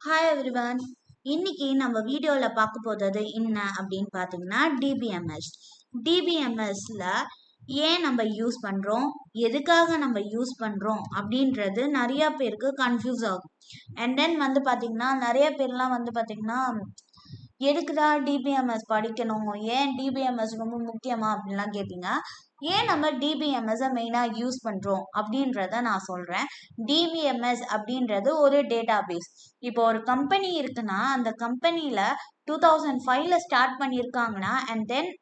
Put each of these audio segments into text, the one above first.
Hi everyone. இன்னைக்கு நம்ம வீடியோல பார்க்க போறது என்ன அப்படின்னு பார்த்தீங்கன்னா டிபிஎம்எஸ். டிபிஎம்எஸ்ல ஏன் நம்ம யூஸ் பண்றோம், எதுக்காக நம்ம யூஸ் பண்றோம் அப்படின்றது நிறைய பேருக்கு கன்ஃபியூஸ் ஆகும். அண்ட் தென் பார்த்தீங்கன்னா நிறைய பேர்லாம் பார்த்தீங்கன்னா எதுக்குடா டிபிஎம்எஸ் படிக்கணும், ஏன் டிபிஎம்எஸ் ரொம்ப முக்கியமா அப்படின்லாம் கேட்பீங்க. ஏன் நம்ம டிபிஎம்எஸ் மெயினாக யூஸ் பண்ணுறோம் அப்படின்றத நான் சொல்கிறேன். டிபிஎம்எஸ் அப்படின்றது ஒரு டேட்டா பேஸ். இப்போ ஒரு கம்பெனி இருக்குன்னா அந்த கம்பெனியில் 2005ல் ஸ்டார்ட் பண்ணியிருக்காங்கன்னா அண்ட் தென்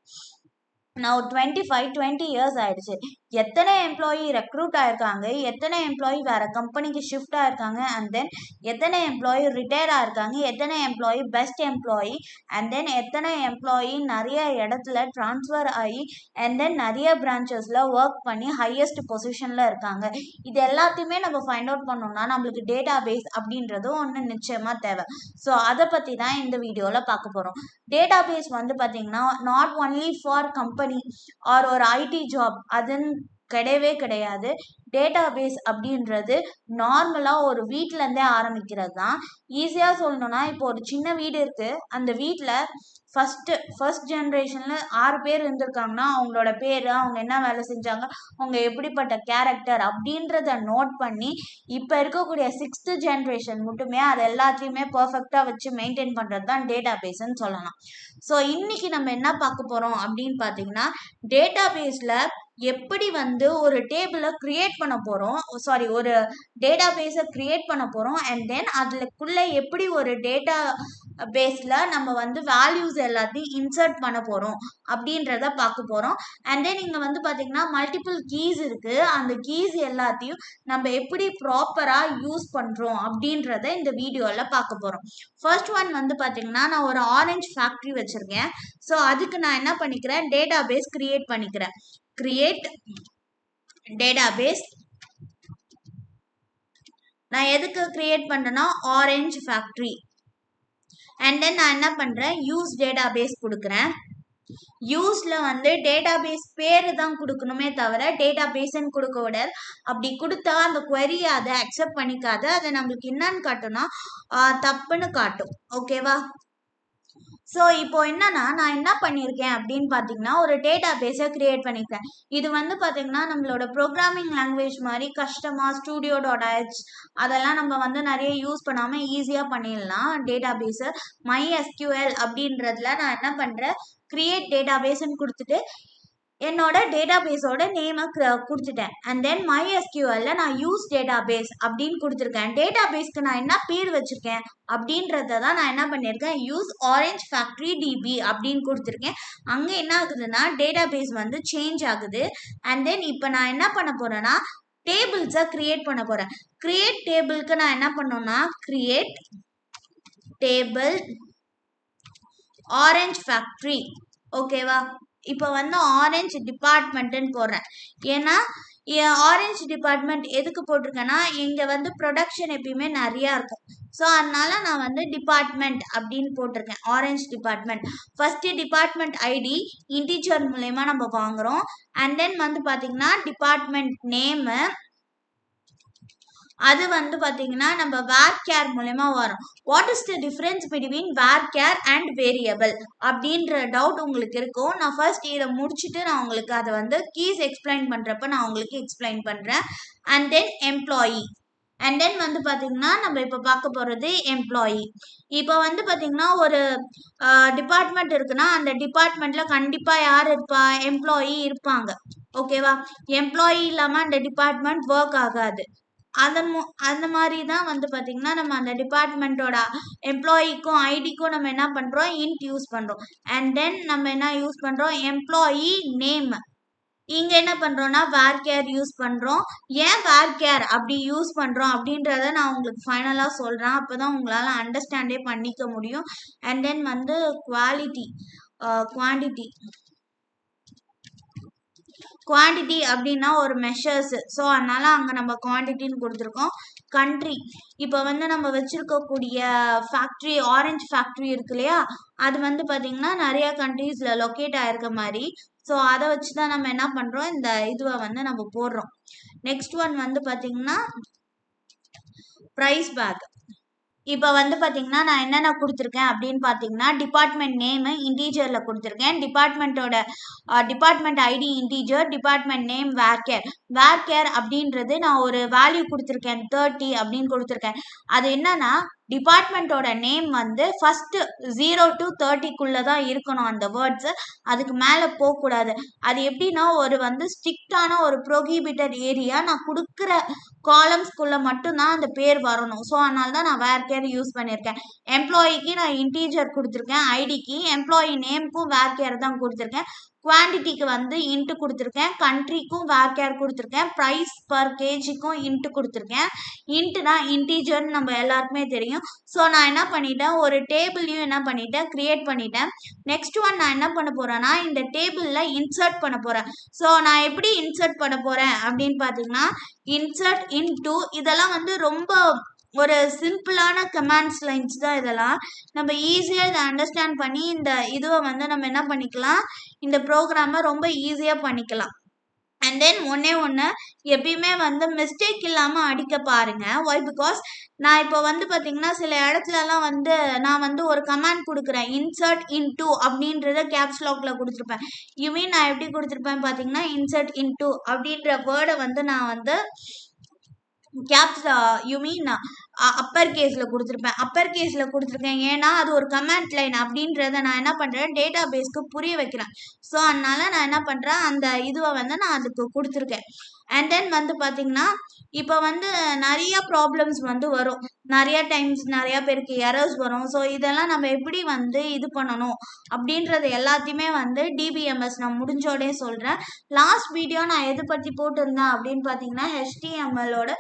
நான் 20 இயர்ஸ் ஆயிடுச்சு. எத்தனை எம்ப்ளாயி ரெக்ரூட் ஆயிருக்காங்க, எத்தனை எம்ப்ளாயி வேற கம்பெனிக்கு ஷிஃப்ட் ஆயிருக்காங்க, அண்ட் தென் எத்தனை எம்ப்ளாயி ரிட்டையர் ஆயிருக்காங்க, எத்தனை employee best employee, and then எத்தனை எம்ப்ளாயி நிறைய இடத்துல டிரான்ஸ்ஃபர் ஆகி அண்ட் தென் நிறைய பிரான்ச்சஸ்ல ஒர்க் பண்ணி ஹையஸ்ட் பொசிஷன்ல இருக்காங்க. இது எல்லாத்தையுமே நம்ம ஃபைண்ட் அவுட் பண்ணோம்னா நம்மளுக்கு டேட்டா பேஸ் அப்படின்றது ஒன்று நிச்சயமா தேவை. ஸோ அதை பற்றி தான் இந்த வீடியோவில் பார்க்க போகிறோம். டேட்டா பேஸ் பார்த்தீங்கன்னா not only for company or ஒரு ஐடி ஜாப் அதுன்னு கிடையவே கிடையாது. டேட்டா பேஸ் அப்படின்றது நார்மலாக ஒரு வீட்டிலேருந்தே ஆரம்பிக்கிறது தான். ஈஸியாக சொல்லணும்னா இப்போ ஒரு சின்ன வீடு இருக்குது, அந்த வீட்டில் ஃபர்ஸ்ட் ஜென்ரேஷனில் 6 பேர் இருந்திருக்காங்கன்னா அவங்களோட பேர், அவங்க என்ன வேலை செஞ்சாங்க, அவங்க எப்படிப்பட்ட கேரக்டர் அப்படின்றத நோட் பண்ணி இப்போ இருக்கக்கூடிய 6th ஜென்ரேஷன் மட்டுமே அது எல்லாத்தையுமே பர்ஃபெக்டாக வச்சு மெயின்டைன் பண்ணுறது தான் டேட்டா பேஸ்ன்னு சொல்லலாம். ஸோ இன்னைக்கு நம்ம என்ன பார்க்க போகிறோம் அப்படின்னு பார்த்தீங்கன்னா டேட்டா பேஸில் எப்படி ஒரு டேபிளை கிரியேட் பண்ண போகிறோம், ஒரு டேட்டா பேஸை கிரியேட் பண்ண போகிறோம், அண்ட் தென் அதுக்குள்ளே எப்படி ஒரு டேட்டா பேஸில் நம்ம வேல்யூஸ் எல்லாத்தையும் இன்சர்ட் பண்ண போகிறோம் அப்படின்றத பார்க்க போகிறோம். அண்ட் தென் இங்கே பார்த்தீங்கன்னா மல்டிபிள் கீஸ் இருக்குது, அந்த கீஸ் எல்லாத்தையும் நம்ம எப்படி ப்ராப்பராக யூஸ் பண்ணுறோம் அப்படின்றத இந்த வீடியோவில் பார்க்க போகிறோம். ஃபர்ஸ்ட் ஒன் பார்த்தீங்கன்னா நான் ஒரு ஆரஞ்சு ஃபேக்ட்ரி வச்சுருக்கேன். ஸோ அதுக்கு நான் என்ன பண்ணிக்கிறேன், டேட்டா பேஸ் கிரியேட் பண்ணிக்கிறேன். Create database. நான் எதுக்கு கிரியேட் பண்றேன்னா ஆரஞ்சு ஃபேக்டரி. அண்ட் தென் நான் என்ன பண்றேன், யூஸ் டேட்டாபேஸ் கொடுக்குறேன். யூஸ்ல டேட்டாபேஸ் பேரு தான் கொடுக்கணுமே தவிர டேட்டாபேஸ்ன்னு கொடுக்க விட, அப்படி கொடுத்தா அந்த குவெரி அதை அக்செப்ட் பண்ணிக்காது, அதை நம்மளுக்கு என்னன்னு காட்டும்னா தப்புன்னு காட்டும். ஓகேவா? ஸோ இப்போ என்னன்னா நான் என்ன பண்ணியிருக்கேன் அப்படின்னு பார்த்தீங்கன்னா ஒரு டேட்டா பேஸை கிரியேட் பண்ணியிருக்கேன். இது பார்த்தீங்கன்னா நம்மளோட ப்ரோக்ராமிங் லாங்குவேஜ் மாதிரி கஷ்டமாக studio.h அதெல்லாம் நம்ம நிறைய யூஸ் பண்ணாமல் ஈஸியாக பண்ணிடலாம். டேட்டா பேஸை MySQL அப்படின்றதுல நான் என்ன பண்ணுறேன், கிரியேட் டேட்டா பேஸ்ன்னு கொடுத்துட்டு என்னோட டேட்டா பேஸோட நேமை கொடுத்துட்டேன். அண்ட் தென் MySQL நான் யூஸ் டேட்டா பேஸ் அப்படின்னு கொடுத்துருக்கேன். டேட்டா பேஸ்க்கு நான் என்ன பேர் வச்சிருக்கேன் அப்படின்றத தான் நான் என்ன பண்ணியிருக்கேன், யூஸ் ஆரஞ்ச் ஃபேக்டரி டிபி அப்படின்னு கொடுத்துருக்கேன். அங்கே என்ன ஆகுதுன்னா டேட்டா பேஸ் சேஞ்ச் ஆகுது. அண்ட் தென் இப்போ நான் என்ன பண்ண போறேன்னா டேபிள்ஸை கிரியேட் பண்ண போறேன். கிரியேட் டேபிளுக்கு நான் என்ன பண்ணோம்னா கிரியேட் டேபிள் ஆரஞ்ச் ஃபேக்டரி. ஓகேவா? இப்போ ஆரஞ்சு டிபார்ட்மெண்ட்டுன்னு போடுறேன். ஏன்னா ஆரஞ்சு டிபார்ட்மெண்ட் எதுக்கு போட்டிருக்கேன்னா இங்கே ப்ரொடக்ஷன் எப்பயுமே நிறையா இருக்கும். ஸோ அதனால நான் டிபார்ட்மெண்ட் அப்படின்னு போட்டிருக்கேன், orange department. First department ID integer மூலயமா நம்ம வாங்குறோம். அண்ட் தென் பார்த்தீங்கன்னா டிபார்ட்மெண்ட் நேமு அது பார்த்தீங்கன்னா நம்ம varchar மூலமா வரும். What is the difference between varchar and variable அப்படின்ற டவுட் உங்களுக்கு இருக்கும். நான் ஃபர்ஸ்ட் இதை முடிச்சுட்டு நான் உங்களுக்கு அதை கீஸ் எக்ஸ்பிளைன் பண்ணுறப்ப நான் உங்களுக்கு எக்ஸ்பிளைன் பண்ணுறேன். And then employee. And then பார்த்தீங்கன்னா நம்ம இப்போ பார்க்க போகிறது எம்ப்ளாயி. இப்போ பார்த்தீங்கன்னா ஒரு டிபார்ட்மெண்ட் இருக்குன்னா அந்த டிபார்ட்மெண்ட்டில் கண்டிப்பாக யார் இருப்பா, எம்ப்ளாயி இருப்பாங்க. ஓகேவா? எம்ப்ளாயி இல்லாமல் அந்த டிபார்ட்மெண்ட் ஒர்க் ஆகாது. அந்த மாதிரி தான் பார்த்தீங்கன்னா நம்ம அந்த டிபார்ட்மெண்ட்டோட எம்ப்ளாயிக்கும் ஐடிக்கும் நம்ம என்ன பண்ணுறோம், இன்ட் யூஸ் பண்ணுறோம். அண்ட் தென் நம்ம என்ன யூஸ் பண்ணுறோம், எம்ப்ளாயி நேம். இங்கே என்ன பண்ணுறோம்னா varchar யூஸ் பண்ணுறோம். ஏன் varchar அப்படி யூஸ் பண்ணுறோம் அப்படின்றத நான் உங்களுக்கு ஃபைனலாக சொல்கிறேன். அப்போ தான் உங்களால் அண்டர்ஸ்டாண்டே பண்ணிக்க முடியும். அண்ட் தென் குவான்டிட்டி அப்படின்னா ஒரு மெஷர்ஸ். ஸோ அதனால அங்கே நம்ம குவான்டிட்டின்னு கொடுத்துருக்கோம். கண்ட்ரி. இப்போ நம்ம வச்சிருக்கக்கூடிய ஃபேக்ட்ரி ஆரஞ்சு ஃபேக்ட்ரி இருக்கு இல்லையா, அது பார்த்தீங்கன்னா நிறைய கண்ட்ரீஸில் லொக்கேட் ஆயிருக்க மாதிரி. ஸோ அதை வச்சு தான் நம்ம என்ன பண்ணுறோம், இந்த இதுவை நம்ம போடுறோம். நெக்ஸ்ட் ஒன் பார்த்தீங்கன்னா ப்ரைஸ் பேக். இப்போ வந்து பார்த்தீங்கன்னா நான் என்னென்ன கொடுத்துருக்கேன் அப்படின்னு பார்த்தீங்கன்னா டிபார்ட்மெண்ட் நேமு இன்டீஜரில் கொடுத்துருக்கேன். Department ID integer, department name வேர்கேர். வேர்கேர் அப்படின்றது நான் ஒரு வேல்யூ கொடுத்துருக்கேன் 30 அப்படின்னு கொடுத்துருக்கேன். அது என்னன்னா டிபார்ட்மெண்ட்டோட நேம் வந்து ஃபர்ஸ்ட் 0 to 30க்குள்ள தான் இருக்கணும் அந்த வேர்ட்ஸ். அதுக்கு மேலே போகக்கூடாது. அது எப்படின்னா ஒரு வந்து ஸ்ட்ரிக்டான ஒரு ப்ரோஹிபிட்டட் ஏரியா. நான் கொடுக்குற காலம்ஸ்குள்ள மட்டும்தான் அந்த பேர் வரணும். ஸோ அதனால தான் நான் வேர்கேர் யூஸ் பண்ணியிருக்கேன். எம்ப்ளாயிக்கு நான் இன்டீஜர் கொடுத்துருக்கேன். ஐடிக்கு எம்ப்ளாயி நேம்க்கும் வேர்கேர் தான் கொடுத்துருக்கேன். குவான்டிட்டிக்கு வந்து இன்ட்டு கொடுத்துருக்கேன். கண்ட்ரிக்கும் வேர்கேர் கொடுத்துருக்கேன். ப்ரைஸ் பர் கேஜிக்கும் இன்ட்டு கொடுத்துருக்கேன். இன்ட்டுனா இன்டீஜர்னு நம்ம எல்லாருக்குமே தெரியும். ஸோ நான் என்ன பண்ணிட்டேன், ஒரு டேபிளையும் என்ன பண்ணிட்டேன், கிரியேட் பண்ணிட்டேன். நெக்ஸ்ட் ஒன் நான் என்ன பண்ண போறேன்னா இந்த டேபிளில் இன்சர்ட் பண்ண போறேன். ஸோ நான் எப்படி இன்சர்ட் பண்ண போறேன் அப்படின்னு பார்த்தீங்கன்னா இன்சர்ட் இன்டு இதெல்லாம் வந்து ரொம்ப ஒரு சிம்பிளான கமாண்ட்ஸ் லைன்ஸ் தான் இதெல்லாம். நம்ம ஈஸியாக இதை அண்டர்ஸ்டாண்ட் பண்ணி இந்த இதுவை வந்து நம்ம என்ன பண்ணிக்கலாம், இந்த ப்ரோக்ராமை ரொம்ப ஈஸியாக பண்ணிக்கலாம். அண்ட் தென் ஒன்று எப்பயுமே வந்து மிஸ்டேக் இல்லாமல் அடிக்க பாருங்க. ஒய் பிகாஸ் நான் இப்போ வந்து பார்த்தீங்கன்னா சில இடத்துலலாம் வந்து நான் வந்து ஒரு கமாண்ட் கொடுக்குறேன் இன்சர்ட் இன்டூ அப்படின்றத கேப்ஸ் லாக்ல கொடுத்துருப்பேன். யூ மீன் நான் எப்படி கொடுத்துருப்பேன் பார்த்தீங்கன்னா இன்சர்ட் இன்டூ அப்படின்ற வேர்டை வந்து நான் வந்து கேப்ஸ் யூ மீன் அப்பர் கேஸில் கொடுத்துருப்பேன். அப்பர் கேஸில் கொடுத்துருக்கேன் ஏன்னா அது ஒரு கமாண்ட் லைன் அப்படின்றத நான் என்ன பண்ணுறேன் டேட்டா பேஸ்க்கு புரிய வைக்கிறேன். ஸோ அதனால நான் என்ன பண்ணுறேன் அந்த இதுவை வந்து நான் அதுக்கு கொடுத்துருக்கேன். அண்ட் தென் வந்து பார்த்தீங்கன்னா இப்போ வந்து நிறைய ப்ராப்ளம்ஸ் வந்து வரும். நிறைய டைம்ஸ் நிறைய பேருக்கு எரர்ஸ் வரும். ஸோ இதெல்லாம் நம்ம எப்படி வந்து இது பண்ணணும் அப்படின்றது எல்லாத்தையுமே வந்து டிபிஎம்எஸ் நான் முடிஞ்சோடே சொல்கிறேன். லாஸ்ட் வீடியோ நான் எது பற்றி போட்டிருந்தேன் அப்படின்னு பார்த்தீங்கன்னா HTMLோட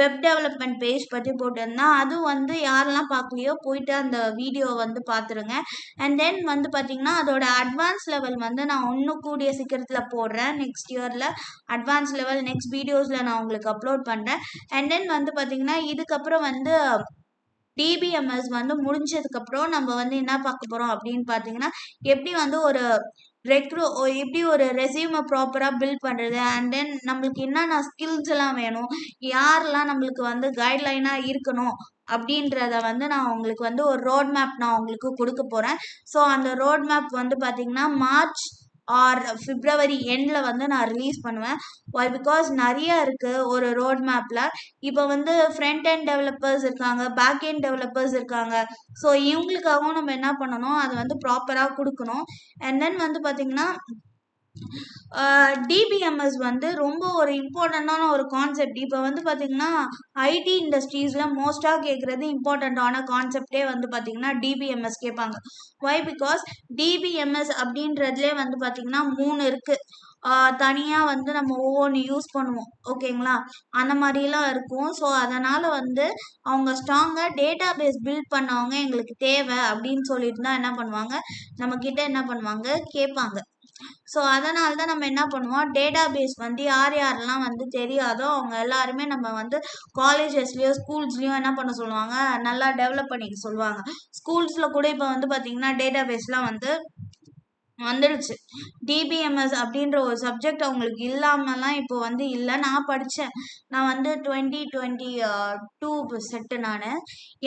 வெப் டெவலப்மெண்ட் பேஜ் பற்றி போட்டிருந்தேன். அது வந்து யாரெல்லாம் பார்க்கலையோ போயிட்டு அந்த வீடியோ வந்து பார்த்துருங்க. அண்ட் தென் வந்து பார்த்தீங்கன்னா அதோட அட்வான்ஸ் லெவல் வந்து நான் இன்னும் கூடிய சீக்கிரத்தில் போடுறேன். நெக்ஸ்ட் இயரில் அட்வான்ஸ் லெவல் நெக்ஸ்ட் வீடியோஸில் நான் உங்களுக்கு அப்லோட் பண்ணுறேன். அண்ட் தென் வந்து பார்த்தீங்கன்னா இதுக்கப்புறம் வந்து டிபிஎம்எஸ் வந்து முடிஞ்சதுக்கப்புறம் நம்ம வந்து என்ன பார்க்க போகிறோம் அப்படின்னு பார்த்தீங்கன்னா எப்படி வந்து ஒரு எப்படி ஒரு ரெசியூமை ப்ராப்பராக பில்ட் பண்ணுறது அண்ட் தென் நம்மளுக்கு என்னென்ன ஸ்கில்ஸ் எல்லாம் வேணும், யாரெல்லாம் நம்மளுக்கு வந்து கைட்லைனாக இருக்கணும் அப்படின்றத வந்து நான் உங்களுக்கு வந்து ஒரு ரோட் மேப் நான் உங்களுக்கு கொடுக்க போகிறேன். ஸோ அந்த ரோட் மேப் வந்து பார்த்தீங்கன்னா மார்ச் ஆர் பிப்ரவரி எண்டில் வந்து நான் ரிலீஸ் பண்ணுவேன். ஒய் பிகாஸ் நிறைய இருக்குது ஒரு ரோட் மேப்பில். இப்போ வந்து ஃப்ரண்ட் எண்ட் டெவலப்பர்ஸ் இருக்காங்க, பேக் எண்ட் டெவலப்பர்ஸ் இருக்காங்க. ஸோ இவங்களுக்காகவும் நம்ம என்ன பண்ணணும் அதை வந்து ப்ராப்பராக கொடுக்கணும். அண்ட் தென் வந்து பார்த்தீங்கன்னா டிபிஎம்எஸ் வந்து ரொம்ப ஒரு இம்பார்ட்டண்ட்டான ஒரு கான்செப்ட். இப்போ வந்து பார்த்தீங்கன்னா ஐடி இண்டஸ்ட்ரீஸில் மோஸ்ட்டாக கேட்குறது இம்பார்ட்டண்ட்டான கான்செப்டே வந்து பார்த்தீங்கன்னா டிபிஎம்எஸ் கேட்பாங்க. ஒய் பிகாஸ் டிபிஎம்எஸ் அப்படின்றதுலே வந்து பார்த்தீங்கன்னா 3 இருக்குது. தனியாக வந்து நம்ம ஒவ்வொன்று யூஸ் பண்ணுவோம் ஓகேங்களா, அந்த மாதிரிலாம் இருக்கும். ஸோ அதனால் வந்து அவங்க ஸ்ட்ராங்காக டேட்டா பேஸ் பில்ட் பண்ணவங்க எங்களுக்கு தேவை அப்படின்னு சொல்லிட்டு தான் என்ன பண்ணுவாங்க நம்மக்கிட்ட என்ன பண்ணுவாங்க கேட்பாங்க. ஸோ அதனால தான் நம்ம என்ன பண்ணுவோம் டேட்டா பேஸ் வந்து யாரெல்லாம் வந்து தெரியாதோ அவங்க எல்லாருமே நம்ம வந்து காலேஜஸ்லேயோ ஸ்கூல்ஸ்லேயும் என்ன பண்ண சொல்லுவாங்க நல்லா டெவலப் பண்ணிக்க சொல்லுவாங்க. ஸ்கூல்ஸில் கூட இப்போ வந்து பார்த்தீங்கன்னா டேட்டா பேஸ்லாம் வந்து வந்துடுச்சு. டிபிஎம்எஸ் அப்படின்ற ஒரு சப்ஜெக்ட் அவங்களுக்கு இல்லாமலாம் இப்போ வந்து இல்லை. நான் படித்தேன். நான் வந்து 2022 செட்டு.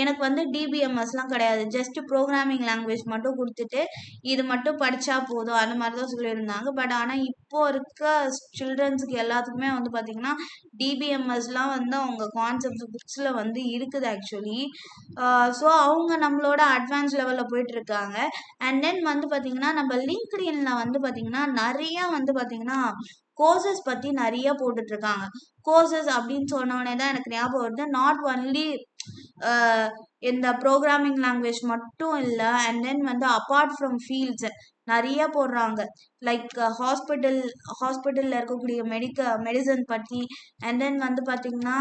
எனக்கு வந்து டிபிஎம்எஸ்லாம் கிடையாது. ஜஸ்ட் ப்ரோக்ராமிங் லாங்குவேஜ் மட்டும் கொடுத்துட்டு இது மட்டும் படித்தா போதும் அந்த மாதிரி தான் சொல்லியிருந்தாங்க. பட் ஆனால் இப்போ இருக்க சில்ட்ரன்ஸுக்கு எல்லாத்துக்குமே வந்து பார்த்திங்கன்னா டிபிஎம்எஸ்லாம் வந்து அவங்க கான்செப்ட் புக்ஸில் வந்து இருக்குது ஆக்சுவலி. ஸோ அவங்க நம்மளோட அட்வான்ஸ் லெவலில் போயிட்டுருக்காங்க. அண்ட் தென் வந்து பார்த்திங்கன்னா நம்ம லிங்க்டின்ல வந்து பார்த்திங்கன்னா நிறையா வந்து பார்த்திங்கன்னா கோர்சஸ் பற்றி நிறைய போட்டுட்ருக்காங்க. கோர்சஸ் அப்படின்னு சொன்னோடனே தான் எனக்கு ஞாபகம் வருது நாட் ஒன்லி இந்த ப்ரோக்ராமிங் லாங்குவேஜ் மட்டும் இல்லை. அண்ட் தென் வந்து அப்பார்ட் ஃப்ரம் ஃபீல்ட்ஸ் நிறைய போடுறாங்க. லைக் ஹாஸ்பிட்டலில் இருக்கக்கூடிய மெடிசன் பற்றி. அண்ட் தென் வந்து பார்த்திங்கன்னா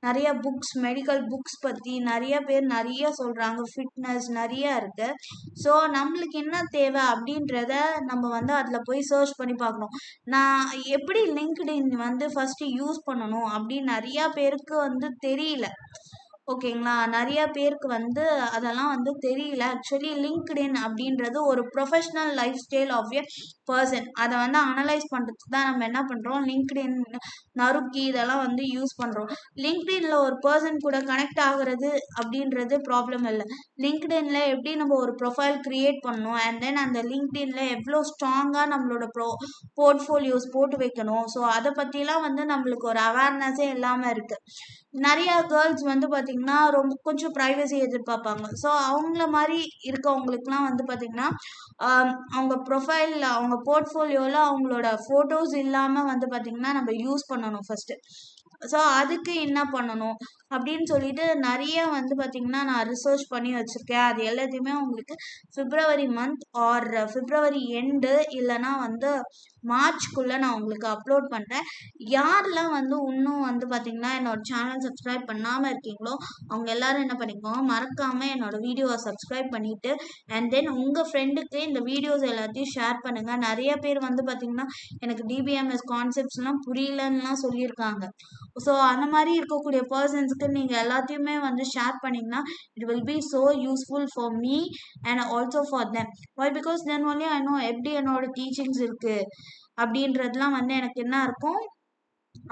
நிறைய புக்ஸ் மெடிக்கல் புக்ஸ் பற்றி நிறைய பேர் நிறைய சொல்கிறாங்க. ஃபிட்னஸ் நிறைய இருக்குது. ஸோ நம்மளுக்கு என்ன தேவை அப்படின்றத நம்ம வந்து அதில் போய் சர்ச் பண்ணி பார்க்கணும். நான் எப்படி லிங்க்டின் வந்து ஃபஸ்ட்டு யூஸ் பண்ணணும் அப்படின்னு நிறையா பேருக்கு வந்து தெரியல ஓகேங்களா. நிறைய பேருக்கு வந்து அதெல்லாம் வந்து தெரியல. ஆக்சுவலி லிங்க்டின் அப்படின்றது ஒரு professional lifestyle of a person அதை வந்து அனலைஸ் பண்ணுறதுக்கு தான் நம்ம என்ன பண்ணுறோம், லிங்க்டின், நருக்கி இதெல்லாம் வந்து யூஸ் பண்ணுறோம். லிங்க்டின்ல ஒரு பர்சன் கூட கனெக்ட் ஆகுறது அப்படின்றது ப்ராப்ளம் இல்லை. லிங்க்டின்ல எப்படி நம்ம ஒரு ப்ரொஃபைல் கிரியேட் பண்ணணும், அண்ட் தென் அந்த லிங்க்டின்ல எவ்வளோ ஸ்ட்ராங்காக நம்மளோட போர்ட்ஃபோலியோஸ் போட்டு வைக்கணும், ஸோ அதை பற்றிலாம் வந்து நம்மளுக்கு ஒரு அவேர்னஸே இல்லாமல் இருக்குது. நிறைய கேர்ள்ஸ் வந்து பார்த்திங்கன்னா ரொம்ப கொஞ்சம் ப்ரைவசி எதிர்பார்ப்பாங்க. ஸோ அவங்கள மாதிரி இருக்கவங்களுக்குலாம் வந்து பார்த்திங்கன்னா அவங்க ப்ரொஃபைலில் அவங்க போர்ட்ஃபோலியோவில் அவங்களோட ஃபோட்டோஸ் இல்லாமல் வந்து பார்த்திங்கன்னா நம்ம யூஸ் பண்ணணும் ஃபஸ்ட்டு. ஸோ அதுக்கு என்ன பண்ணணும் அப்படின்னு சொல்லிட்டு நிறைய வந்து பார்த்திங்கன்னா நான் ரிசர்ச் பண்ணி வச்சுருக்கேன். அது எல்லாத்தையுமே உங்களுக்கு பிப்ரவரி மந்த் ஆர் பிப்ரவரி எண்டு இல்லைனா வந்து மார்ச்க்குள்ளே நான் உங்களுக்கு அப்லோட் பண்ணுறேன். யாரெல்லாம் வந்து இன்னும் வந்து பார்த்திங்கன்னா என்னோட சேனல் சப்ஸ்கிரைப் பண்ணாமல் இருக்கீங்களோ அவங்க எல்லோரும் என்ன பண்ணிக்கோங்க, மறக்காமல் என்னோட வீடியோவை சப்ஸ்கிரைப் பண்ணிவிட்டு அண்ட் தென் உங்கள் ஃப்ரெண்டுக்கு இந்த வீடியோஸ் எல்லாத்தையும் ஷேர் பண்ணுங்கள். நிறைய பேர் வந்து பார்த்திங்கன்னா எனக்கு டிபிஎம்எஸ் கான்செப்ட்ஸ்லாம் புரியலன்னுலாம் சொல்லியிருக்காங்க. ஸோ அந்த மாதிரி இருக்கக்கூடிய பர்சன்ஸ்க்கு நீங்கள் எல்லாத்தையுமே வந்து ஷேர் பண்ணிங்கன்னா it will be so useful for me and also for them. Why because then only I know எப்படி என்னோட டீச்சிங்ஸ் இருக்குது அப்படின்றதுலாம் வந்து எனக்கு என்ன இருக்கும்,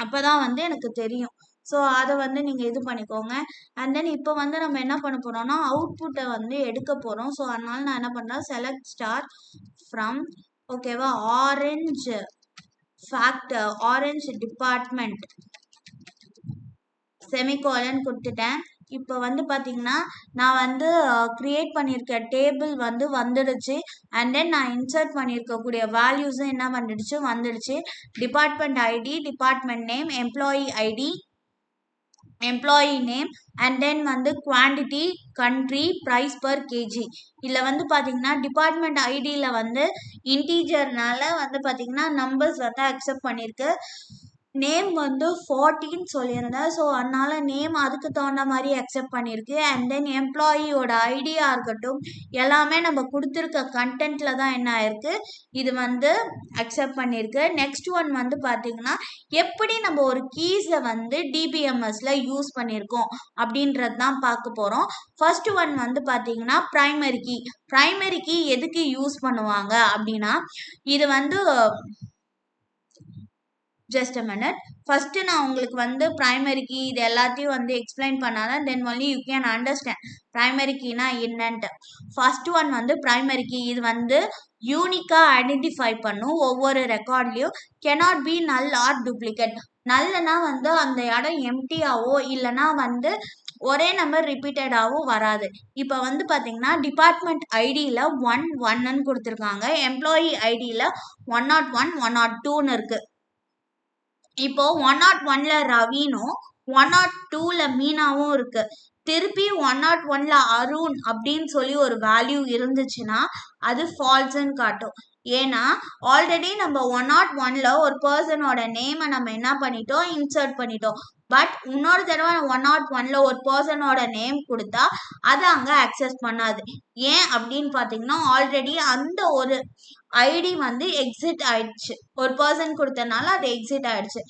அப்போ தான் வந்து எனக்கு தெரியும். ஸோ அதை வந்து நீங்கள் இது பண்ணிக்கோங்க. அண்ட் தென் இப்போ வந்து நம்ம என்ன பண்ண போகிறோம்னா அவுட்புட்டை வந்து எடுக்க போகிறோம். ஸோ அதனால நான் என்ன பண்ணுறேன், செலக்ட் ஸ்டார் ஃப்ரம் ஓகேவா orange factor orange department semicolon கொடுத்துட்டேன். இப்போ வந்து பார்த்தீங்கன்னா நான் வந்து க்ரியேட் பண்ணியிருக்க டேபிள் வந்து வந்துடுச்சு. அண்ட் தென் நான் இன்சர்ட் பண்ணியிருக்கக்கூடிய வேல்யூஸும் என்ன வந்துடுச்சு. Department ID, department name, employee ID, employee name and then வந்து quantity, country, price per KG. இதில் வந்து பார்த்தீங்கன்னா டிபார்ட்மெண்ட் ஐடியில் வந்து இன்டீஜர்னால வந்து பார்த்தீங்கன்னா நம்பர்ஸ் வந்து அக்செப்ட் பண்ணியிருக்கு. நேம் வந்து 14 சொல்லியிருந்தேன். ஸோ அதனால நேம் அதுக்கு தகுந்த மாதிரி அக்செப்ட் பண்ணியிருக்கு. அண்ட் தென் எம்ப்ளாயியோட ஐடியா இருக்கட்டும் எல்லாமே நம்ம கொடுத்துருக்க கண்டென்ட்டில் தான் என்ன ஆயிருக்கு, இது வந்து அக்செப்ட் பண்ணியிருக்கு. நெக்ஸ்ட் ஒன் வந்து பார்த்தீங்கன்னா எப்படி நம்ம ஒரு கீஸை வந்து டிபிஎம்எஸ்ல யூஸ் பண்ணியிருக்கோம் அப்படின்றது தான் பார்க்க போகிறோம். ஃபர்ஸ்ட் ஒன் வந்து பார்த்தீங்கன்னா ப்ரைமரி கீ எதுக்கு யூஸ் பண்ணுவாங்க அப்படின்னா, இது வந்து ஜஸ்ட் அ மினிட். ஃபஸ்ட்டு நான் உங்களுக்கு வந்து ப்ரைமரி கீ இது எல்லாத்தையும் வந்து எக்ஸ்பிளைன் பண்ணாதான் then only you can understand primary கீனா என்னன்ட்டு. ஃபர்ஸ்ட் ஒன் வந்து ப்ரைமரி கீ, இது வந்து யூனிக்காக ஐடென்டிஃபை பண்ணும் ஒவ்வொரு ரெக்கார்ட்லேயும். Cannot be null or duplicate. நல்லனா வந்து அந்த இடம் எம்டியாவோ இல்லைனா வந்து ஒரே நம்பர் ரிப்பீட்டடாகவும் வராது. இப்போ வந்து பார்த்தீங்கன்னா டிபார்ட்மெண்ட் ஐடியில் 1 கொடுத்துருக்காங்க, எம்ப்ளாயி ஐடியில் 101 102ன்னு இருக்குது. இப்போ 101ல ரவினும் 102ல மீனாவும் இருக்கு. திருப்பி 101ல அருண் அப்படின்னு சொல்லி ஒரு வேல்யூ இருந்துச்சுன்னா அது ஃபால்ஸ்ன்னு காட்டும். ஏன்னா ஆல்ரெடி நம்ம 101ல ஒரு பர்சனோட நேமை நம்ம என்ன பண்ணிட்டோம், இன்சர்ட் பண்ணிட்டோம். பட் இன்னொரு தடவை 101ல ஒரு பர்சனோட நேம் கொடுத்தா அதை அங்கே அக்சஸ் பண்ணாது. ஏன் அப்படின்னு பார்த்தீங்கன்னா ஆல்ரெடி அந்த ஒரு ஐடி வந்து எக்ஸிட் ஆயிடுச்சு, ஒரு பர்சன் கொடுத்தனால அது எக்ஸிட் ஆயிடுச்சு.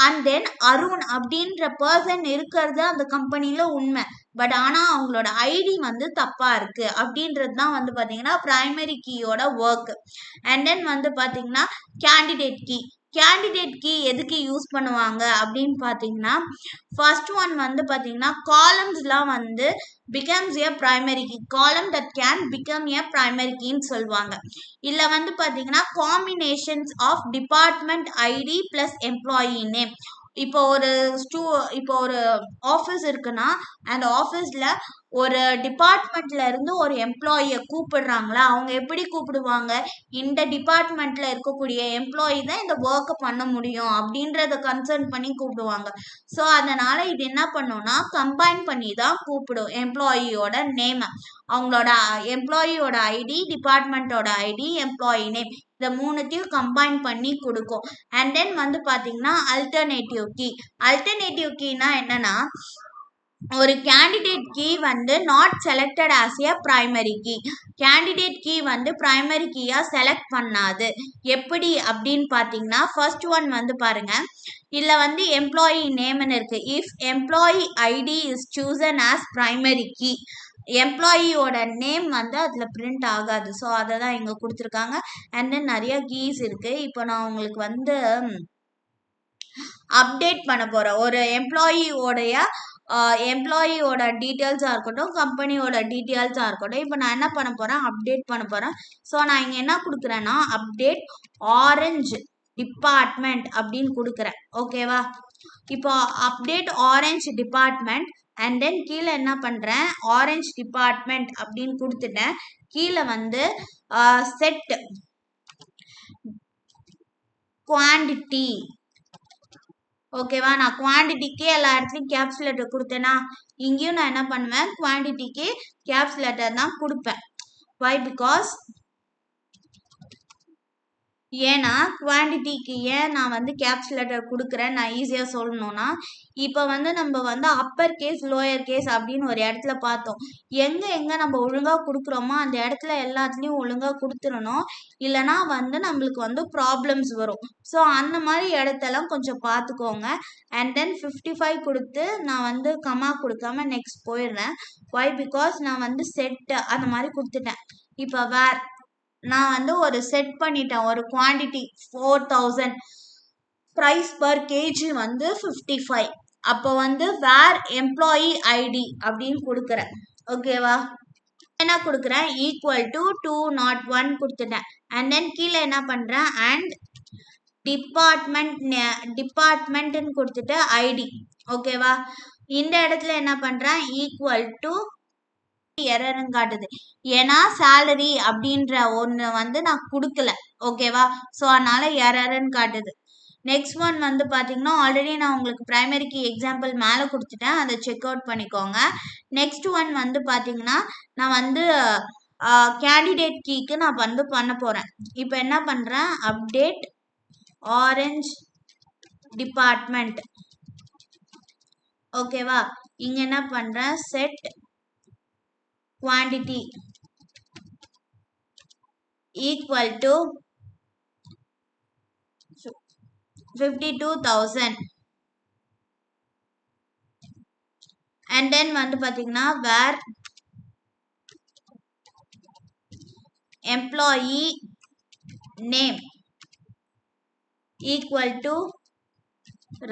அண்ட் தென் அருண் அப்படின்ற பர்சன் இருக்கிறது அந்த கம்பெனியில் உண்மை, பட் ஆனால் அவங்களோட ஐடி வந்து தப்பாக இருக்குது அப்படின்றது தான் வந்து பார்த்தீங்கன்னா ப்ரைமரி கீயோட ஒர்க். அண்ட் தென் வந்து பார்த்தீங்கன்னா கேண்டிடேட் கீ எதுக்கு யூஸ் பண்ணுவாங்க அப்படின்னு பார்த்தீங்கன்னா, ஃபர்ஸ்ட் ஒன் வந்து பார்த்தீங்கன்னா காலம்ஸ்லாம் வந்து becomes a primary key, column that can become a primary கீன்னு சொல்லுவாங்க. இல்லை வந்து பார்த்தீங்கன்னா combinations of department ID plus employee name. இப்போ ஒரு ஆஃபீஸ் இருக்குன்னா அந்த ஆஃபீஸில் ஒரு டிபார்ட்மெண்ட்ல இருந்து ஒரு எம்ப்ளாயியை கூப்பிடுறாங்களா, அவங்க எப்படி கூப்பிடுவாங்க, இந்த டிபார்ட்மெண்ட்ல இருக்கக்கூடிய எம்ப்ளாயி தான் இந்த ஒர்க்கை பண்ண முடியும் அப்படின்றத கன்சர்ன் பண்ணி கூப்பிடுவாங்க. ஸோ அதனால இது என்ன பண்ணும்னா கம்பைன் பண்ணி தான் கூப்பிடும் எம்ப்ளாயியோட நேமை. அவங்களோட எம்ப்ளாயியோட ஐடி, டிபார்ட்மெண்ட்டோட ஐடி, எம்ப்ளாயி நேம் இந்த மூணுத்தையும் கம்பைன் பண்ணி கொடுக்கும். அண்ட் தென் வந்து பார்த்தீங்கன்னா அல்டர்னேட்டிவ் கீனா என்னன்னா, ஒரு கேண்டிடேட் கீ வந்து not selected as a primary key, candidate key வந்து ப்ரைமரி கீயா செலக்ட் பண்ணாது. எப்படி அப்படின்னு பார்த்தீங்கன்னா ஃபர்ஸ்ட் ஒன் வந்து பாருங்க, இதில் வந்து எம்ப்ளாயி நேம்னு இருக்கு. If employee ID is chosen as primary key, எம்ப்ளாயியோட நேம் வந்து அதில் பிரிண்ட் ஆகாது. ஸோ அதை தான் இங்கே கொடுத்துருக்காங்க. அண்ட் தென் நிறைய கீஸ் இருக்குது. இப்போ நான் உங்களுக்கு வந்து அப்டேட் பண்ண போகிறேன். ஒரு எம்ப்ளாயியோட டீட்டெயில்ஸாக இருக்கட்டும், கம்பெனியோட டீட்டெயில்ஸாக இருக்கட்டும். இப்போ நான் என்ன பண்ண போகிறேன், அப்டேட் பண்ண போகிறேன். ஸோ நான் இங்கே என்ன கொடுக்குறேன்னா, அப்டேட் ஆரஞ்சு டிபார்ட்மெண்ட் அப்படின்னு கொடுக்குறேன். ஓகேவா? இப்போ update orange department and then கீழே என்ன பண்ணுறேன், ஆரஞ்சு டிபார்ட்மெண்ட் அப்படின்னு கொடுத்துட்டேன். கீழே வந்து செட் குவான்டிட்டி. ஓகேவா? நான் குவான்டிட்டிக்கு எல்லா இடத்துலையும் கேப்ஸ் லெட்டர் கொடுத்தேன்னா, இங்கேயும் நான் என்ன பண்ணுவேன், குவான்டிட்டிக்கு கேப்ஸ் லெட்டர் தான் கொடுப்பேன். வை? பிகாஸ் ஏன்னா குவான்டிட்டிக்கு ஏன் நான் வந்து கேப்ஸ் லெட்டர் கொடுக்குறேன், நான் ஈஸியாக சொல்லணும்னா, இப்போ வந்து நம்ம வந்து அப்பர் கேஸ் லோயர் கேஸ் அப்படின்னு ஒரு இடத்துல பார்த்தோம். எங்கே நம்ம ஒழுங்காக கொடுக்குறோமோ அந்த இடத்துல எல்லாத்துலேயும் ஒழுங்காக கொடுத்துடணும். இல்லைனா வந்து நம்மளுக்கு வந்து ப்ராப்ளம்ஸ் வரும். ஸோ அந்த மாதிரி இடத்தெல்லாம் கொஞ்சம் பார்த்துக்கோங்க. அண்ட் தென் 55 கொடுத்து நான் வந்து கமா கொடுக்காம நெக்ஸ்ட் போயிடுறேன். வை? பிகாஸ் நான் வந்து செட்டு அந்த மாதிரி கொடுத்துட்டேன். இப்போ நான் வந்து ஒரு செட் பண்ணிட்டேன். ஒரு குவான்டிட்டி 4000, ப்ரைஸ் பர் கேஜி வந்து 55. அப்போ வந்து வேர் எம்ப்ளாயி ஐடி அப்படின்னு கொடுக்குறேன். ஓகேவா? என்ன கொடுக்குறேன், ஈக்குவல் டு 201 கொடுத்துட்டேன். அண்ட் தென் கீழே என்ன பண்ணுறேன், அண்ட் டிபார்ட்மெண்ட்னு கொடுத்துட்டு ஐடி. ஓகேவா? இந்த இடத்துல என்ன பண்ணுறேன், ஈக்குவல் டு எரர்னு காட்டுது. ஏன்னா சேலரி அப்படின்ற ஒன்று வந்து நான் கொடுக்கல. ஓகேவா? ஸோ அதனால எரர்னு காட்டுது. நெக்ஸ்ட் ஒன் வந்து பார்த்தீங்கன்னா, ஆல்ரெடி நான் உங்களுக்கு பிரைமரிக்கு எக்ஸாம்பிள் மேலே கொடுத்துட்டேன். அதை செக் அவுட் பண்ணிக்கோங்க. நெக்ஸ்ட் ஒன் வந்து பார்த்தீங்கன்னா, நான் வந்து கேண்டிடேட் கீக்கு நான் வந்து பண்ண போகிறேன். இப்போ என்ன பண்ணுறேன், அப்டேட் ஆரஞ்ச் டிபார்ட்மெண்ட். ஓகேவா? இங்கே என்ன பண்ணுறேன், set quantity equal to 52,000 and then வந்து பாத்தீங்கன்னா where employee name equal to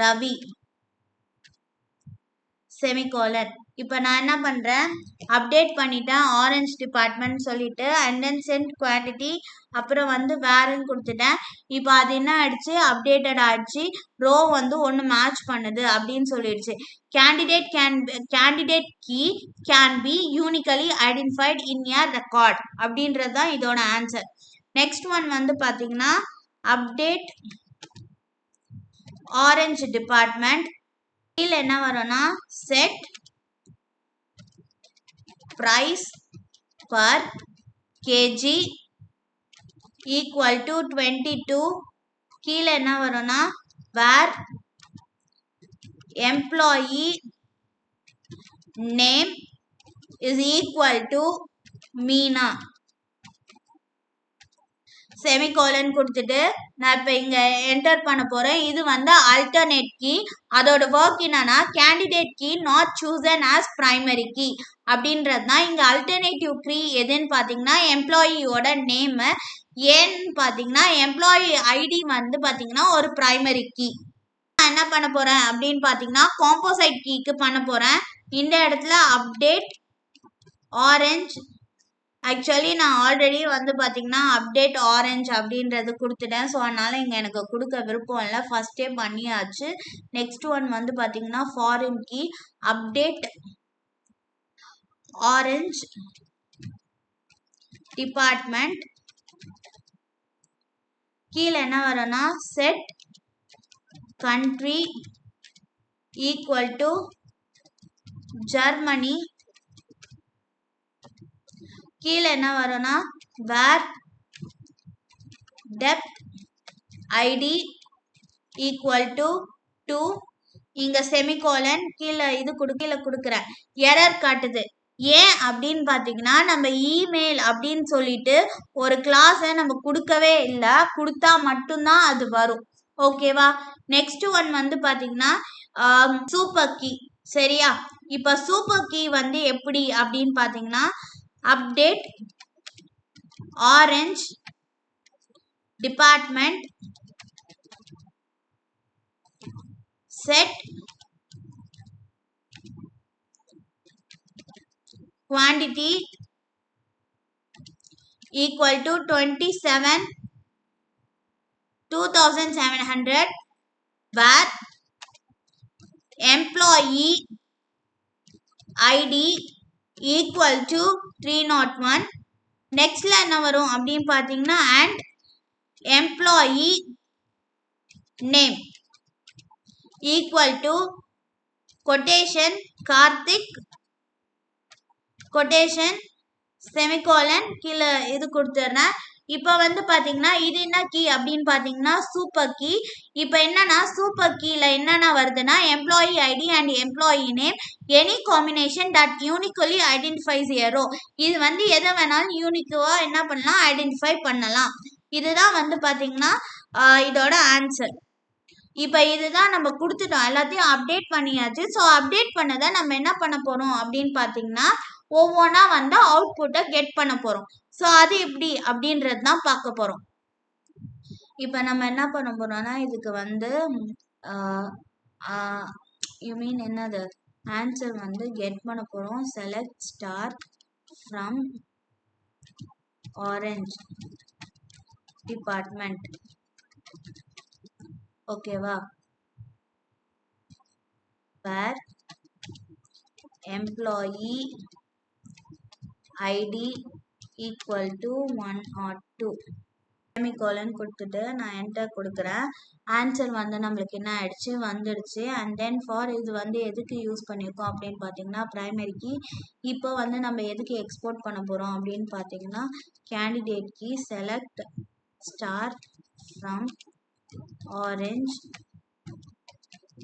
Ravi semicolon. இப்போ நான் என்ன பண்ணுறேன், அப்டேட் பண்ணிட்டேன் ஆரஞ்ச் டிபார்ட்மெண்ட் சொல்லிட்டு அண்ட் தென் சென்ட் குவான்டிட்டி அப்புறம் வந்து வேறுன்னு கொடுத்துட்டேன். இப்போ அது என்ன ஆயிடுச்சு, அப்டேட்டட் ஆயிடுச்சு. ரோ வந்து ஒன்று மேட்ச் பண்ணுது அப்படின்னு சொல்லிடுச்சு. Candidate key can be uniquely identified in a record அப்படின்றது தான் இதோட ஆன்சர். நெக்ஸ்ட் ஒன் வந்து பார்த்தீங்கன்னா, அப்டேட் ஆரஞ்ச் டிபார்ட்மெண்ட் கீழே என்ன வரும்னா, set price per kg equal to 22. கீழே என்ன வரும்னா, where employee name is equal to Meena semicolon கொடுத்துட்டு நான் இப்போ இங்கே என்டர் பண்ண போகிறேன். இது வந்து அல்டர்னேட் கீ. அதோட ஒர்க் என்னன்னா, candidate key not chosen as primary key அப்படின்றது தான். இங்கே அல்டர்னேட்டிவ் கீ எதுன்னு பார்த்தீங்கன்னா, எம்ப்ளாயியோட நேமு. ஏன்னு பார்த்தீங்கன்னா, எம்ப்ளாயி ஐடி வந்து பார்த்தீங்கன்னா ஒரு பிரைமரி கீ. நான் என்ன பண்ண போகிறேன் அப்படின்னு பார்த்தீங்கன்னா, காம்போசைட் கீக்கு பண்ண போகிறேன். இந்த இடத்துல அப்டேட் ஆரஞ்ச், ஆக்சுவலி நான் ஆல்ரெடி வந்து பார்த்தீங்கன்னா அப்டேட் ஆரஞ்ச் அப்படின்றது கொடுத்துட்டேன். ஸோ அதனால் இங்கே எனக்கு கொடுக்க விருப்பம் இல்லை, ஃபஸ்ட்டே பண்ணியாச்சு. நெக்ஸ்ட் ஒன் வந்து பார்த்தீங்கன்னா foreign key, update orange department கீழே என்ன வரும்னா, set country equal to Germany. கீழே என்ன வரும்னா, where depth ID equal to 2. இங்க செமிகோலன் கீழே இது கீழே கொடுக்குறேன். எரர் காட்டுது. ஏன் அப்படின்னு பார்த்தீங்கன்னா, நம்ம இமெயில் அப்படின்னு சொல்லிட்டு ஒரு கிளாஸை நம்ம கொடுக்கவே இல்லை. கொடுத்தா மட்டும்தான் அது வரும். ஓகேவா? நெக்ஸ்ட் ஒன் வந்து பார்த்தீங்கன்னா சூப்பர் கீ. சரியா? இப்போ சூப்பர் கீ வந்து எப்படி அப்படின்னு பார்த்தீங்கன்னா update orange department set quantity equal to 27,700 where employee ID equal to 301. நெக்ஸ்ட்ல என்ன வரும் அப்படின்னு பார்த்தீங்கன்னா and employee name equal to quotation Karthik quotation semicolon கீழே இது கொடுத்துறேன். இப்போ வந்து பார்த்தீங்கன்னா இது என்ன கீ அப்படின்னு பார்த்தீங்கன்னா சூப்பர் கீ. இப்போ என்னன்னா சூப்பர் கீல என்னென்ன வருதுன்னா employee ID and employee name any combination that uniquely identifies a row. இது வந்து எதை வேணாலும் யூனிக்குவா என்ன பண்ணலாம் ஐடென்டிஃபை பண்ணலாம். இதுதான் வந்து பார்த்தீங்கன்னா இதோட ஆன்சர். இப்போ இதுதான் நம்ம கொடுத்துட்டோம், எல்லாத்தையும் அப்டேட் பண்ணியாச்சு. ஸோ அப்டேட் பண்ணதை நம்ம என்ன பண்ண போறோம் அப்படின்னு பார்த்தீங்கன்னா ஒவ்வொன்றா வந்து அவுட்புட்டை கெட் பண்ண போறோம். ஸோ அது எப்படி அப்படின்றது தான் பார்க்க போறோம். இப்போ நம்ம என்ன பண்ண போறோம்னா இதுக்கு வந்து யூ மீன் என்னது ஆன்சர் வந்து கெட் பண்ண போறோம். Select star from orange department. ஓகேவா? where employee ID equal to 1 or 2 semicolon கொடுத்துட்டு நான் என்டர் கொடுக்குறேன். ஆன்சர் வந்து நம்மளுக்கு என்ன ஆயிடுச்சு வந்துடுச்சு. அண்ட் தென் ஃபார் இது வந்து எதுக்கு யூஸ் பண்ணியிருக்கோம் அப்படின்னு பார்த்தீங்கன்னா பிரைமரி கீ. இப்போ வந்து நம்ம எதுக்கு எக்ஸ்போர்ட் பண்ண போகிறோம் அப்படின்னு பார்த்தீங்கன்னா candidate key select star from orange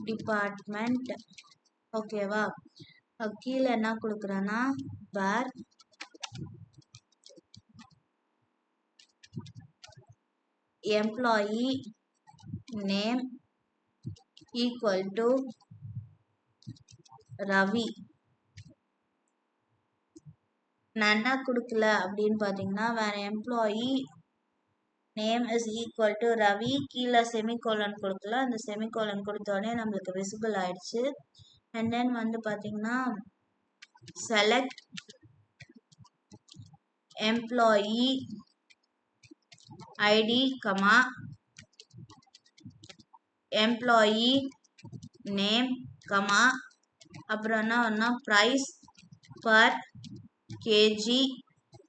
department. ஓகேவா? கீழே என்ன கொடுக்குறேன்னா where employee name equal to Ravi. நான் என்ன கொடுக்கல அப்படின்னு பார்த்தீங்கன்னா where employee name is equal to Ravi. கீழே செமிகோலன் கொடுக்கல, அந்த செமிகோலன் கொடுத்தோடனே நம்மளுக்கு விசிபிள் ஆயிடுச்சு. அண்ட் தென் வந்து பார்த்தீங்கன்னா select employee ID comma employee name comma அப்புறம் என்ன வரும்னா ப்ரைஸ் பர் கேஜி.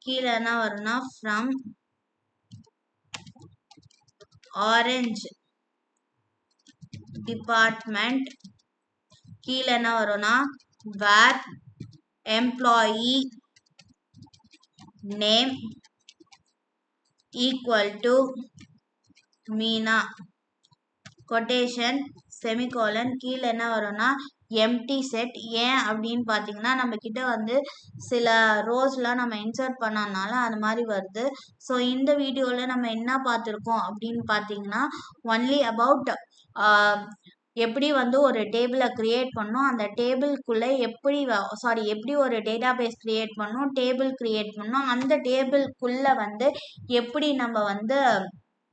கீழே என்ன வரும்னா ஃப்ரம் ஆரஞ்ச் டிபார்ட்மெண்ட். கீழே என்ன வரும்னா where employee name equal to Meena quotation semicolon. கீழே என்ன வரும்னா எம்டி செட். ஏன் அப்படின்னு பார்த்தீங்கன்னா நம்ம கிட்ட வந்து சில ரோஸ்லாம் நம்ம இன்சர்ட் பண்ணனால அது மாதிரி வருது. ஸோ இந்த வீடியோவில் நம்ம என்ன பார்த்துருக்கோம் அப்படின்னு பார்த்தீங்கன்னா ஒன்லி அபவுட் எப்படி வந்து ஒரு டேபிளை கிரியேட் பண்ணணும், அந்த டேபிள்குள்ளே எப்படி ஒரு டேட்டா பேஸ் கிரியேட் பண்ணணும், டேபிள் கிரியேட் பண்ணணும், அந்த டேபிள்குள்ளே வந்து எப்படி நம்ம வந்து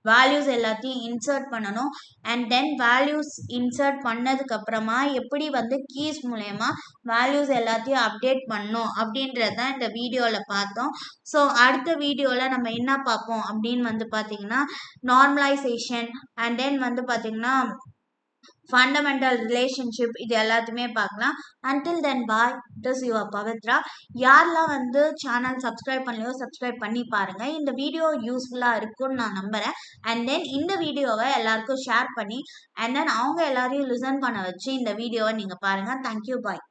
வேல்யூஸ் எல்லாத்தையும் இன்சர்ட் பண்ணணும். அண்ட் தென் வேல்யூஸ் இன்சர்ட் பண்ணதுக்கு அப்புறமா எப்படி வந்து கீஸ் மூலயமா வேல்யூஸ் எல்லாத்தையும் அப்டேட் பண்ணணும் அப்படின்றது தான் இந்த வீடியோவில் பார்த்தோம். ஸோ அடுத்த வீடியோவில் நம்ம என்ன பார்ப்போம் அப்படின்னு வந்து பார்த்தீங்கன்னா நார்மலைசேஷன் அண்ட் தென் வந்து பார்த்தீங்கன்னா ஃபண்டமெண்டல் ரிலேஷன்ஷிப் இது எல்லாத்தையுமே பார்க்கலாம். Until then bye, it is your Pavithra. யாரெல்லாம் வந்து சேனல் சப்ஸ்கிரைப் பண்ணலையோ சப்ஸ்கிரைப் பண்ணி பாருங்க. இந்த வீடியோ யூஸ்ஃபுல்லாக இருக்கும்னு நான் நம்புறேன். அண்ட் தென் இந்த வீடியோவை எல்லாருக்கும் ஷேர் பண்ணி அண்ட் தென் அவங்க எல்லாரையும் லிசன் பண்ண வச்சு இந்த வீடியோவை நீங்கள் பாருங்கள். தேங்க்யூ, பாய்.